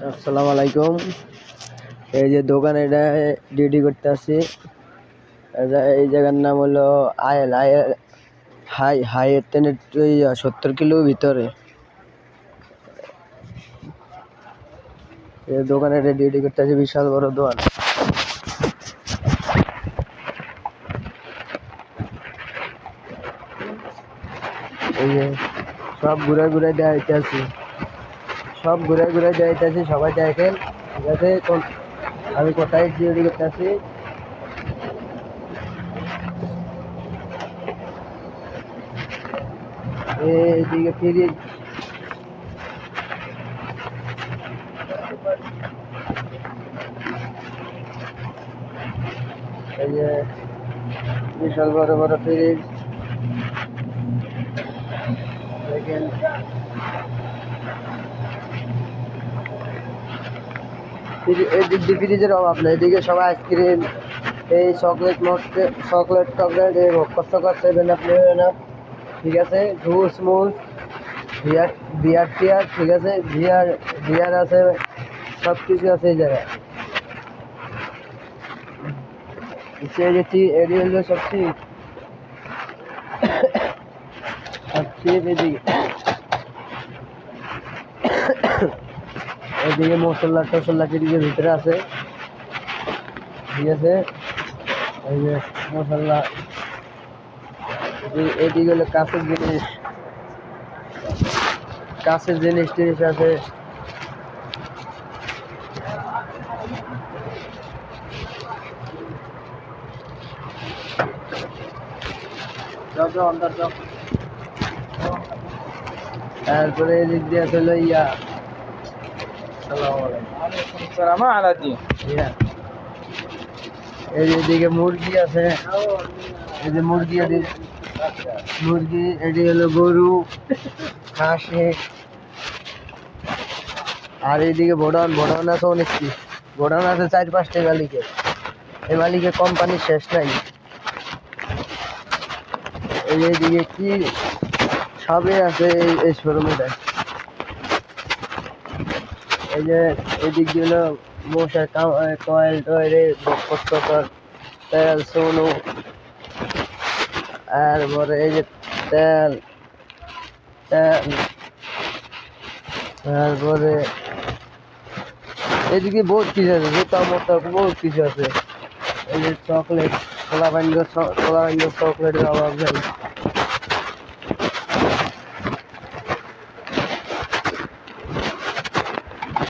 আসসালামু আলাইকুম। এই যে দোকান এটা ডিউটি করতে আসছি। এই জায়গার নাম হলো আয়েল আয়েল হাই 70 কিলো ভিতরে। এই দোকানে এটা ডিউটি করতে আসছি, বিশাল বড় দোকান। এই যে সব ঘুরে ঘুরে দেখাইতেছি, সবাই দেখেন। ঠিক আছে, আমি কোথায় ডিউটি করতে আসছি। এইদিকে ফ্রিজ, এই যে বিশাল বড় বড় ফ্রিজ দেখেন। ফ্রিজের অভাব নেই, এদিকে সবাই আইসক্রিম, এই চকলেট টকলেট, এই কষ্ট করছে না। ঠিক আছে, জুস মুস, বিয়ার টিয়ার, ঠিক আছে, বিয়ার আছে, সব কিছু আছে এই জায়গায়। গেছি এডি হলো সব ঠিক এদিকে মশলা টসলা ফ্রিজের ভিতরে আছে। ঠিক আছে, এই যে মশলা, এদিকে হলো কাছের জিনিস টিনিস আছে। তারপরে এদিক দিয়ে আছে হলো এদিকে মুরগি আছে। এই যে মুরগি এটি হলো গরু, খাসি। আর এইদিকে ভোডাউন আছে অনেক কি, ভোডাউন আছে 4-5টা মালিকের। এই মালিকের কোম্পানি শেষ নাই। এইদিকে কি সবই আছে এই শোরুমে। এই যে এদিক দিয়ে হলো মশার কয়েল টয়েল, তেল সোনু, আর পরে এই যে তেল, তারপরে এদিকে বহুত কিছু আছে, জুতা মোতা বহুত কিছু আছে। এই যে চকলেট, কলা বাইন্ড চকলেটের অভাব নেই।